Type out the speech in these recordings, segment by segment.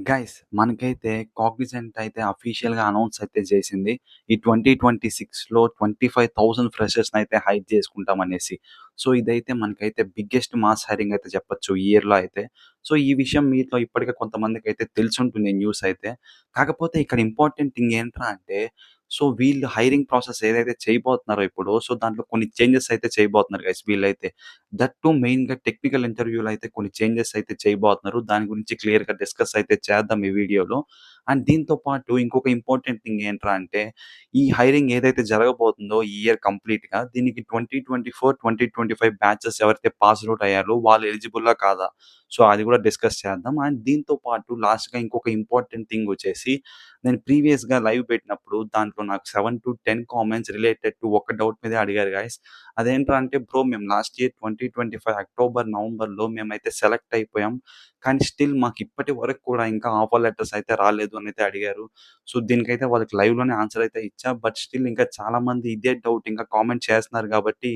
Guys మనకైతే Cognizant అయితే అఫీషియల్‌గా అనౌన్స్ అయితే చేసింది. ఈ 2026లో 25,000 ఫ్రెషర్స్‌నైతే హైర్ చేసుకుంటామనేసి. సో, ఇదైతే మనకైతే బిగ్గెస్ట్ మాస్ హైరింగ్ అయితే చెప్పొచ్చు ఈ ఇయర్‌లో అయితే. సో, ఈ విషయం మీలో ఇప్పటికే కొంతమందికైతే తెలిసుంటుంది న్యూస్ అయితే. కాకపోతే ఇక్కడ ఇంపార్టెంట్ థింగ్ ఏంట్రా అంటే, సో, వీళ్ళు హైరింగ్ ప్రాసెస్ ఏదైతే చేయబోతున్నారో ఇప్పుడు, సో, దాంట్లో కొన్ని చేంజెస్ అయితే చేయబోతున్నారు గైస్ వీళ్ళైతే. దట్ టూ మెయిన్‌గా టెక్నికల్ ఇంటర్వ్యూలో అయితే కొన్ని చేంజెస్ అయితే చేయబోతున్నారు. దాని గురించి క్లియర్‌గా డిస్కస్ అయితే చేద్దాం ఈ వీడియోలో. అండ్ దీంతో పాటు ఇంకొక ఇంపార్టెంట్ థింగ్ ఏంట్రా అంటే, ఈ హైరింగ్ ఏదైతే జరగబోతుందో ఈ ఇయర్ కంప్లీట్‌గా దీనికి 2024, 2025 బ్యాచెస్ ఎవరైతే పాస్డ్ ఔట్ అయ్యారో వాళ్ళు ఎలిజిబుల్లా కాదా? సో, అది కూడా డిస్కస్ చేద్దాం. అండ్ దీంతో పాటు లాస్ట్‌గా ఇంకొక ఇంపార్టెంట్ థింగ్ వచ్చేసి, నేను ప్రీవియస్‌గా లైవ్ పెట్టినప్పుడు దాంట్లో నాకు 7-10 కామెంట్స్ రిలేటెడ్ టు ఒక డౌట్ మీదే అడిగారు గైస్. అదేంట్రా అంటే, బ్రో మేము లాస్ట్ ఇయర్ 2025 అక్టోబర్, నవంబర్‌లో మేమైతే సెలెక్ట్ అయిపోయాం. కానీ స్టిల్ మాకిప్పటి వరకు కూడా ఇంకా ఆఫర్ లెటర్స్ అయితే రాలేదు అనైతే అడిగారు. సో, దీనికైతే వాళ్ళకి లైవ్‌లోనే ఆన్సర్ అయితే ఇచ్చా. బట్ స్టిల్ ఇంకా చాలామంది ఇదే డౌట్ ఇంకా కామెంట్ చేస్తున్నారు కాబట్టి,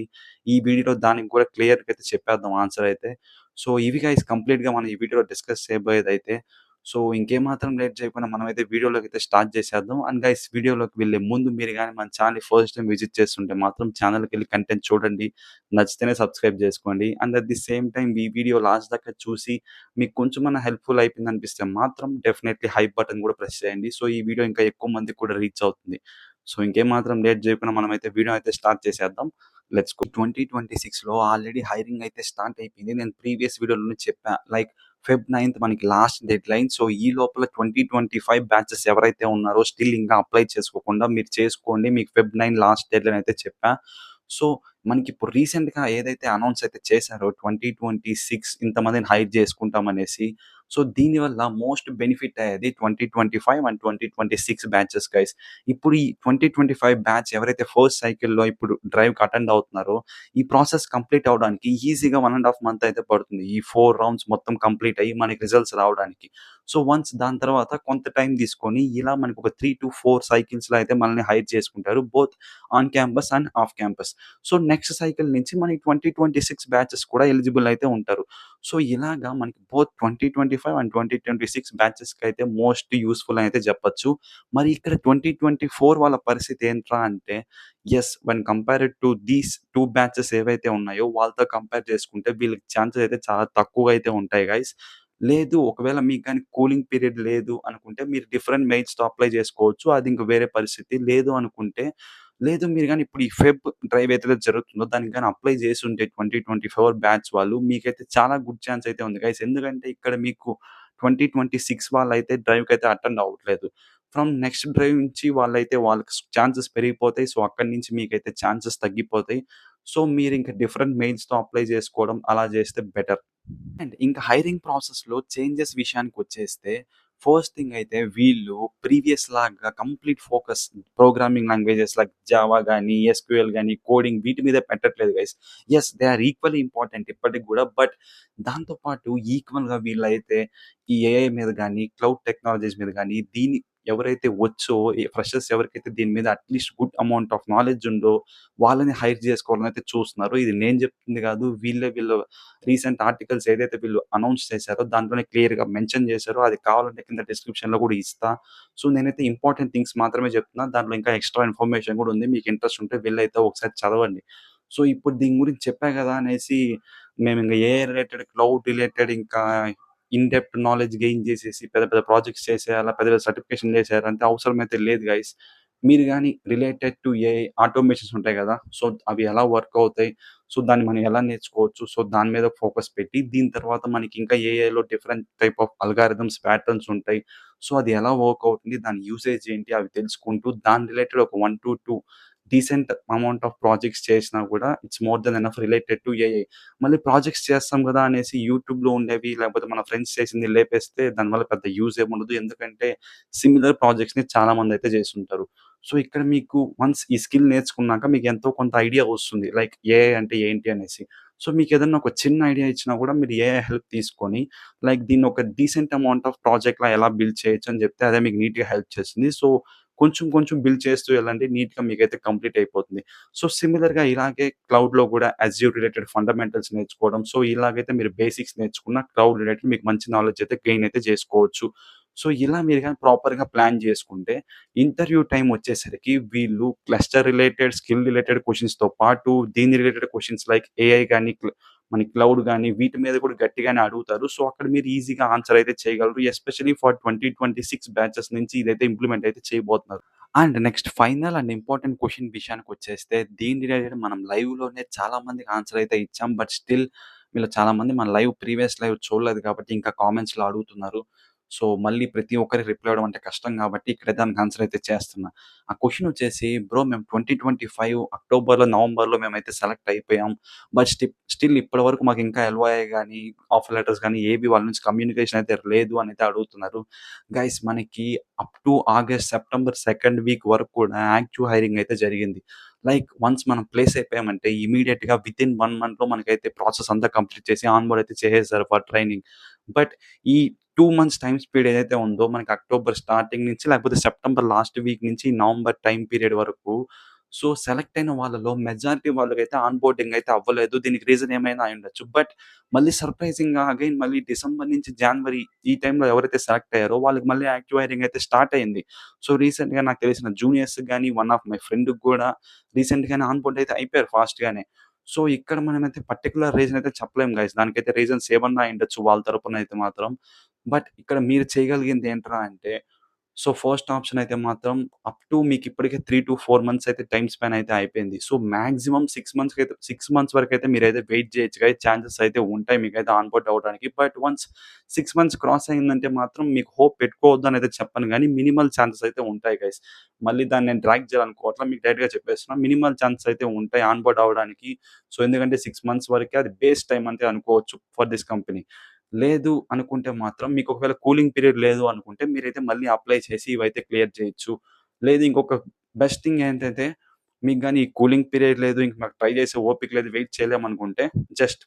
ఈ వీడియోలో దానికి కూడా క్లియర్‌గా అయితే చెప్పేద్దాం ఆన్సర్ అయితే. సో, ఇవి గైస్ కంప్లీట్‌గా మనం ఈ వీడియోలో డిస్కస్ చేయబోయేదైతే. సో, ఇంకేమాత్రం లేట్ చేయకుండా మనమైతే వీడియోలోకైతే స్టార్ట్ చేసేద్దాం. అండ్ గైస్ వీడియోలోకి వెళ్ళే ముందు మీరు గాని మన ఛానెల్‌ని ఫస్ట్ టైమ్ విజిట్ చేస్తుంటే మాత్రం ఛానెల్‌కెళ్ళి కంటెంట్ చూడండి. నచ్చితేనే సబ్స్క్రైబ్ జేసుకోండి. And at the same time ఈ వీడియో లాస్ట్ దాకా చూసి మీకు కొంచెమన్నా హెల్ప్‌ఫుల్ అయిపోయిందనిపిస్తే మాత్రం డెఫినైట్‌లీ హైప్ బటన్ గూడా ప్రెస్ చేయండి. సో, ఈ వీడియో ఇంకా ఎక్కువ మందికి కూడా రీచ్ అవుతుంది. సో, ఇంకేమాత్రం లేట్ జేయకుండా మనమైతే వీడియో అయితే స్టార్ట్ చేసేద్దాం. Let's go. 2026లో ఆల్రెడీ హైరింగ్ అయితే స్టార్ట్ అయిపోయింది. నేను ప్రీవియస్ వీడియోలోనే చెప్పా. లైక్ ఫెబ్ 9థ్ మనకి లాస్ట్ డెడ్‌లైన్. సో, ఈ లోపల 2025 బ్యాచెస్ ఎవరైతే ఉన్నారో స్టిల్ ఇంకా అప్లై చేసుకోకుండా మీరు చేసుకోండి. మీకు ఫెబ్ 9 లాస్ట్ డెడ్‌లైన్ అయితే చెప్పా. సో, మనకిప్పుడు రీసెంట్‌గా ఏదైతే అనౌన్స్ అయితే చేశారో 2026 ఇంతమందిని హైర్ చేసుకుంటామనేసి. సో, దీనివల్ల మోస్ట్ బెనిఫిట్ అయ్యేది 2025 అండ్ 2026 బ్యాచెస్ గైస్. ఇప్పుడు ఈ 2025 బ్యాచ్ ఎవరైతే ఫస్ట్ సైకిల్‌లో ఇప్పుడు డ్రైవ్‌కి అటెండ్ అవుతున్నారో, ఈ ప్రాసెస్ కంప్లీట్ అవ్వడానికి ఈజీగా 1 ½ మంత్ అయితే పడుతుంది. ఈ 4 రౌండ్స్ మొత్తం కంప్లీట్ అయ్యి మనకి రిజల్ట్స్ రావడానికి. సో, వన్స్ దాని తర్వాత కొంత టైం తీసుకొని ఇలా మనకొక 3-4 సైకిల్స్‌లో అయితే మనల్ని హైర్ చేసుకుంటారు. Both on campus and off campus. So, next cycle నుంచి మనకి 2026 బ్యాచెస్ కూడా ఎలిజిబుల్ అయితే ఉంటారు. సో, ఇలాగా మనకి బోత్ 2025 అండ్ 2026 బ్యాచెస్‌కైతే మోస్ట్ యూజ్‌ఫుల్ అని అయితే చెప్పొచ్చు. మరి ఇక్కడ 2024 వాళ్ళ పరిస్థితి ఏంట్రా అంటే, yes when compared to these 2 batches ఏవైతే ఉన్నాయో వాళ్ళతో కంపేర్ చేసుకుంటే వీళ్ళకి ఛాన్సెస్ అయితే చాలా తక్కువగా అయితే ఉంటాయి గైస్. లేదు ఒకవేళ మీకు గాని కూలింగ్ పీరియడ్ లేదు అనుకుంటే మీరు డిఫరెంట్ మెయిల్స్‌తో అప్లై చేసుకోవచ్చు. అది ఇంక వేరే పరిస్థితి. లేదు అనుకుంటే లేదు మీరు గాని ఇప్పుడు ఈ ఫెబ్ డ్రైవ్ ఏదైతే జరుగుతుందో దానికి గాని అప్లై చేసుంటే 2024 బ్యాచ్ వాళ్ళు మీకైతే చాలా గుడ్ ఛాన్స్ అయితే ఉంది గైస్. ఎందుకంటే ఇక్కడ మీకు 2026 వాళ్ళైతే డ్రైవ్‌కైతే అటెండ్ అవ్వట్లేదు. ఫ్రమ్ నెక్స్ట్ డ్రైవ్ నుంచి వాళ్ళైతే వాళ్ళకి ఛాన్సెస్ పెరిగిపోతాయి. సో, అక్కడి నుంచి మీకైతే ఛాన్సెస్ తగ్గిపోతాయి. సో, మీరింక డిఫరెంట్ మెయిల్స్‌తో అప్లై చేసుకోవడం అలా చేస్తే బెటర్. అండ్ ఇంకా హైరింగ్ ప్రాసెస్‌లో చేంజెస్ విషయానికొచ్చేస్తే, ఫస్ట్ థింగ్ అయితే వీళ్ళు ప్రీవియస్ లాగా complete focus programming languages like Java గాని, ఎస్‌క్యూఎల్ గాని, కోడింగ్ వీటి మీదే పెట్టట్లేదు guys. Yes they are equally important ఇప్పటికి గూడా. బట్ దాంతో పాటు ఈక్వల్‌గా వీళ్ళైతే ఈ ఏఐ మీద గాని, క్లౌడ్ టెక్నాలజీస్ మీద గాని, ఎవరైతే వచ్చో ఫ్రెషర్స్ ఎవరికైతే దీని మీద at least good amount of knowledge ఉందో వాళ్ళని హైర్ చేసుకోవాలని అయితే చూస్తున్నారు. ఇది నేను చెప్తుంది గాదు. వీళ్ళు రీసెంట్ ఆర్టికల్స్ ఏదైతే వీళ్ళు అనౌన్స్ చేశారో దాంట్లోనే క్లియర్‌గా మెన్షన్ చేశారో అది కావాలంటే కింద డిస్క్రిప్షన్‌లో కూడా ఇస్తా. సో, నేనైతే ఇంపార్టెంట్ థింగ్స్ మాత్రమే చెప్తున్నా. దాంట్లో ఇంకా ఎక్స్‌ట్రా ఇన్ఫర్మేషన్ కూడా ఉంది. మీకు ఇంట్రెస్ట్ ఉంటే వెళ్లైతే ఒకసారి చదవండి. సో, ఇప్పుడు దీని గురించి చెప్పా గదా అనేసి మేమింక ఏఐ రిలేటెడ్, క్లౌడ్ రిలేటెడ్ ఇంకా ఇన్ డెప్త్ నాలెడ్జ్ గెయిన్ చేసేసి పెద్ద పెద్ద ప్రాజెక్ట్స్ చేసేయాలా, పెద్ద పెద్ద సర్టిఫికేషన్‌లు చేసేయాలంటే అవసరమైతే లేదు గైస్. మీరు గాని రిలేటెడ్ టు ఏఐ ఆటోమేషన్స్ ఉంటాయి గదా! సో, అవి ఎలా వర్క్ అవుతాయి? సో, దాన్ని మనం ఎలా నేర్చుకోవచ్చు? సో, దాని మీద ఫోకస్ పెట్టి, దీని తర్వాత మనకి ఇంకా ఏఐలో different type of algorithms, patterns ఉంటాయి. సో, అది ఎలా వర్క్ అవుతుంది? దాని యూసేజ్ ఏంటి? అవి తెలుసుకుంటూ దాని రిలేటెడ్ ఒక 1-2 డీసెంట్ అమౌంట్ ఆఫ్ ప్రాజెక్ట్స్ చేసినా గూడా it's more than enough related to AI. మళ్ళీ ప్రాజెక్ట్స్ చేస్తాం గదా! అనేసి యూట్యూబ్‌లో ఉండేవి లేకపోతే మన ఫ్రెండ్స్ చేసింది లేపేస్తే దానివల్ల పెద్ద యూజ్ ఏముండదు. ఎందుకంటే సిమిలర్ ప్రాజెక్ట్స్‌ని చాలా మందయితే చేసుంటారు. సో, ఇక్కడ మీకు వన్స్ ఈ స్కిల్ నేర్చుకున్నాక మీకు ఎంతో కొంత ఐడియా వస్తుంది. లైక్ ఏఐ అంటే ఏంటి అనేసి. సో, మీకేదన్నా ఒక చిన్న ఐడియా ఇచ్చినా గూడా మీరు ఏఐ హెల్ప్ తీసుకొని లైక్ దీన్ని ఒక డీసెంట్ అమౌంట్ ఆఫ్ ప్రాజెక్ట్‌లా ఎలా బిల్డ్ చేయొచ్చు అని జెప్తే అదే మీకు నీట్‌గా హెల్ప్ చేస్తుంది. సో, కొంచెం కొంచెం బిల్డ్ చేస్తూ వెళ్ళండి. నీట్‌గా మీకైతే కంప్లీట్ అయిపోతుంది. సో, సిమిలర్‌గా ఇలాగే క్లౌడ్‌లో గూడా అజ్యూర్ రిలేటెడ్ ఫండమెంటల్స్ నేర్చుకోవడం. సో, ఇలాగైతే మీరు బేసిక్స్ నేర్చుకున్న క్లౌడ్ రిలేటెడ్ మీకు మంచి నాలెడ్జ్ అయితే గెయిన్ అయితే చేసుకోవచ్చు. సో, ఇలా మీరు గాని ప్రాపర్‌గా ప్లాన్ జేసుకుంటే ఇంటర్వ్యూ టైమ్ వచ్చేసరికి వీళ్ళు క్లస్టర్ రిలేటెడ్, స్కిల్ రిలేటెడ్ క్వెషన్స్‌తో పాటు దీని రిలేటెడ్ క్వెషన్స్ లైక్ ఏఐ గాని, మన క్లౌడ్ గాని వీటి మీద కూడా గట్టిగానే అడుగుతారు. సో, అక్కడ మీరు ఈజీగా ఆన్సర్ అయితే చేయగలరు. ఎస్పెషల్లీ ఫర్ 2026 బ్యాచెస్ నుంచి ఇదైతే ఇంప్లిమెంట్ అయితే చేయబోతున్నారు. And next final and important question విషయానికొచ్చేస్తే దీని రిలేటెడ్ మనం లైవ్‌లోనే చాలా మందికి ఆన్సర్ అయితే ఇచ్చాం. బట్ స్టిల్ మీలో చాలామంది మన ప్రీవియస్ లైవ్ చూడలేదు కాబట్టి ఇంకా కామెంట్స్‌లో అడుగుతున్నారు. సో, మళ్ళీ ప్రతి ఒక్కరికి రిప్లై ఇవ్వడం అంటే కష్టం కాబట్టి ఇక్కడే దానికి ఆన్సర్ అయితే చేస్తున్నా. ఆ క్వెషన్ వచ్చేసి బ్రో మేము 2025 అక్టోబర్‌లో, నవంబర్‌లో మేమైతే సెలెక్ట్ అయిపోయాం. బట్ స్టిల్ ఇప్పటి వరకు మాకు ఇంకా ఎల్‌ఓఐ గాని, ఆఫర్ లెటర్స్ గాని ఏవి వాళ్ళ నుంచి కమ్యూనికేషన్ అయితే లేదు అని అయితే అడుగుతున్నారు. గైస్ మనకి up to August, September second week వరకు కూడా యాక్టివ్ హైరింగ్ అయితే జరిగింది. లైక్ వన్స్ మనం ప్లేస్ అయిపోయామంటే ఇమ్మీడియేట్‌గా వితిన్ 1 మంత్‌లో మనకైతే ప్రాసెస్ అంతా కంప్లీట్ చేసి ఆన్ బోర్డ్ అయితే చేసేసారు ఫర్ ట్రైనింగ్. బట్ ఈ 2 మంత్స్ టైమ్ స్పీడ్ ఏదైతే ఉందో మనకి అక్టోబర్ స్టార్టింగ్ నుంచి లేకపోతే సెప్టెంబర్ లాస్ట్ వీక్ నుంచి నవంబర్ టైమ్ పీరియడ్ వరకు సో, సెలెక్ట్ అయిన వాళ్ళలో మెజారిటీ వాళ్ళకైతే ఆన్ బోర్డింగ్ అయితే అవ్వలేదు. దీనికి రీజన్ ఏమైనా అయ్యుండొచ్చు. బట్ మళ్ళీ సర్ప్రైజింగ్‌గా అగైన్ మళ్ళీ డిసెంబర్ నుంచి జాన్వరి ఈ టైంలో ఎవరైతే సెలెక్ట్ అయ్యారో వాళ్ళకి మళ్ళీ యాక్టివ్ హైరింగ్ అయితే స్టార్ట్ అయింది. సో, రీసెంట్‌గా నాకు తెలిసిన జూనియర్స్‌కి గాని, వన్ ఆఫ్ మై ఫ్రెండ్‌కి గూడా రీసెంట్‌గానే ఆన్ బోర్డ్ అయితే అయిపోయారు ఫాస్ట్‌గానే. సో, ఇక్కడ మనమైతే పర్టిక్యులర్ రీజన్ అయితే చెప్పలేం గైస్. దానికైతే రీజన్స్ ఏమన్నా అయ్యుండొచ్చు వాళ్ళ తరపున అయితే మాత్రం. బట్ ఇక్కడ మీరు చేయగలిగింది ఏంట్రా అంటే సో, ఫస్ట్ ఆప్షన్ అయితే మాత్రం అప్ టు మీకిప్పటికే 3-4 మంత్స్ అయితే టైమ్ స్పాన్ అయితే అయిపోయింది. సో, మాక్సిమం 6 మంత్స్ వరకైతే మీరైతే వెయిట్ చేయొచ్చు గైస్. ఛాన్సెస్ అయితే ఉంటాయి మీకైతే ఆన్ బోర్డ్ అవ్వడానికి. బట్ వన్స్ 6 మంత్స్ క్రాస్ అయిందంటే మాత్రం మీకు హోప్ పెట్టుకోవద్దు అనైతే చెప్పను గానీ, మినిమల్ ఛాన్సెస్ అయితే ఉంటాయి గైస్. మళ్ళీ దాన్ని నేను డ్రాగ్ చేయాలనుకోవట్ల. మీకు డైరెక్ట్‌గా చెప్పేస్తున్నా. మినిమల్ ఛాన్సెస్ అయితే ఉంటాయి ఆన్ బోర్డ్ అవ్వడానికి. సో, ఎందుకంటే 6 మంత్స్ వరకే అది బేస్ టైమ్ అంతే అనుకోవచ్చు ఫర్ దిస్ కంపెనీ. లేదు అనుకుంటే మాత్రం మీకు ఒకవేళ కూలింగ్ పీరియడ్ లేదు అనుకుంటే మీరైతే మళ్ళీ అప్లై చేసి ఇవైతే క్లియర్ చేయొచ్చు. లేదు ఇంకొక బెస్ట్ థింగ్ ఏంటంటే మీకు గాని ఈ కూలింగ్ పీరియడ్ లేదు ఇంక మాకు ట్రై చేసే ఓపిక లేదు వెయిట్ చేయలేమనుకుంటే జస్ట్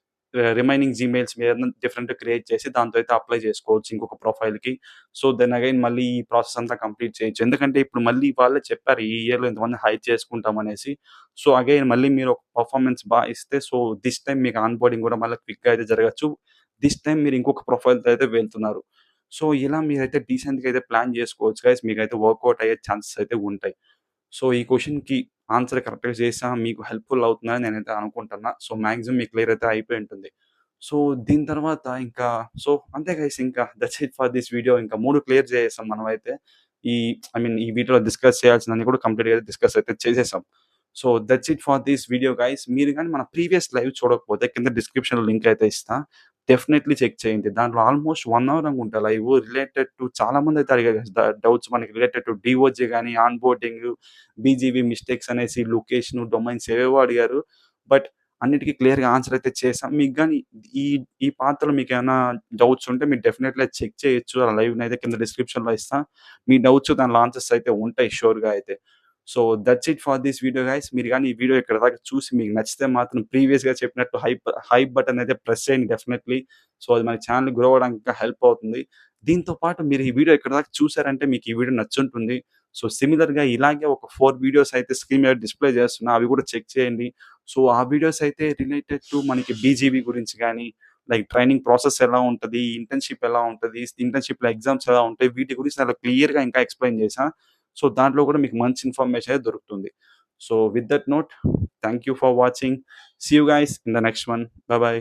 రిమైనింగ్ జీమెయిల్స్ ఏదన్నా డిఫరెంట్‌గా క్రియేట్ చేసి దాంతో అయితే అప్లై చేసుకోవచ్చు ఇంకొక ప్రొఫైల్‌కి. సో, దెన్ అగైన్ మళ్ళీ ఈ ప్రాసెస్ అంతా కంప్లీట్ చేయొచ్చు. ఎందుకంటే ఇప్పుడు మళ్ళీ వాళ్ళే చెప్పారు ఈ ఇయర్‌లో ఇంతమందిని హైర్ చేసుకుంటామనేసి. సో, అగైన్ మళ్ళీ మీరు ఒక పెర్ఫార్మన్స్ ఇస్తే సో, దిస్ టైమ్ మీకు ఆన్ బోర్డింగ్ కూడా మళ్ళీ క్విక్‌గా అయితే జరగచ్చు. దిస్ టైమ్ మీరు ఇంకొక ప్రొఫైల్‌తో అయితే వెళ్తున్నారు. సో, ఇలా మీరైతే డీసెంట్‌గా అయితే ప్లాన్ చేసుకోవచ్చు గైస్. మీకైతే వర్కౌట్ అయ్యే ఛాన్సెస్ అయితే ఉంటాయి. సో, ఈ క్వెషన్‌కి ఆన్సర్ కరెక్ట్‌గా చేశా మీకు హెల్ప్‌ఫుల్ అవుతుందని నేనైతే అనుకుంటున్నా. సో, మాక్సిమం మీకు క్లియర్ అయితే అయిపోయి ఉంటుంది. సో, దీని తర్వాత ఇంకా సో, అంతే గైస్ ఇంకా that's it for this video. ఇంకా 3 క్లియర్ చేసేసాం మనమైతే. ఈ ఈ వీడియోలో డిస్కస్ చేయాల్సినవన్నీ కూడా కంప్లీట్‌గా డిస్కస్ అయితే చేసేసాం. So, that's it for this video guys. మీరు గాని మన ప్రీవియస్ లైవ్ చూడకపోతే కింద డిస్క్రిప్షన్‌లో లింక్ అయితే ఇస్తా. డెఫినైట్‌లీ చెక్ చేయండి. దాంట్లో ఆల్‌మోస్ట్ 1 అవర్ అనుకుంటా లైవ్ రిలేటెడ్ టు చాలా మందయితే అడిగారు గైస్ డౌట్స్ మనకి రిలేటెడ్ టు డీఓజీ గాని, ఆన్ బోర్డింగ్, బీజీవీ మిస్టేక్స్ అనేసి, లొకేషన్, డొమైన్స్ ఏవేవో అడిగారు. బట్ అన్నిటికి క్లియర్‌గా ఆన్సర్ అయితే చేసాం. మీకు గాని ఈ ఈ పాత్రలో మీకేమైనా డౌట్స్ ఉంటే మీరు డెఫినైట్‌లీ అది చెక్ చేయొచ్చు. ఆ లైవ్‌నయితే కింద డిస్క్రిప్షన్‌లో ఇస్తా. మీ డౌట్స్ దాంట్లో ఆన్సర్స్ అయితే ఉంటాయి ష్యూర్‌గా అయితే. So, that's it for this video guys. మీరు గాని ఈ వీడియో ఇక్కడి దాకా చూసి మీకు నచ్చితే మాత్రం ప్రీవియస్‌గా చెప్పినట్టు హైప్ బటన్ అయితే ప్రెస్ చేయండి డెఫినైట్‌లీ. సో, అది మన ఛానెల్ గ్రో అవ్వడానికి ఇంకా హెల్ప్ అవుతుంది. దీంతో పాటు మీరు ఈ వీడియో ఇక్కడి దాకా చూసారంటే మీకు ఈ వీడియో నచ్చుంటుంది. సో, సిమిలర్‌గా ఇలాగే ఒక 4 వీడియోస్ అయితే స్క్రీన్ మీద డిస్‌ప్లే చేస్తున్నా. అవి కూడా చెక్ చేయండి. సో, ఆ వీడియోస్ అయితే రిలేటెడ్ టు మనకి బీజీవీ గురించి గాని, లైక్ ట్రైనింగ్ ప్రాసెస్ ఎలా ఉంటది? ఇంటర్న్‌షిప్ ఎలా ఉంటది? ఇంటర్న్‌షిప్‌లో ఎగ్జామ్స్ ఎలా ఉంటాయి? వీటి గురించి చాలా క్లియర్‌గా ఇంకా ఎక్స్‌ప్లెయిన్ చేశా. సో, దాంట్లో కూడా మీకు మంచి ఇన్ఫర్మేషన్ అయితే దొరుకుతుంది. So, with that note thank you for watching. See you guys in the next one. Bye by.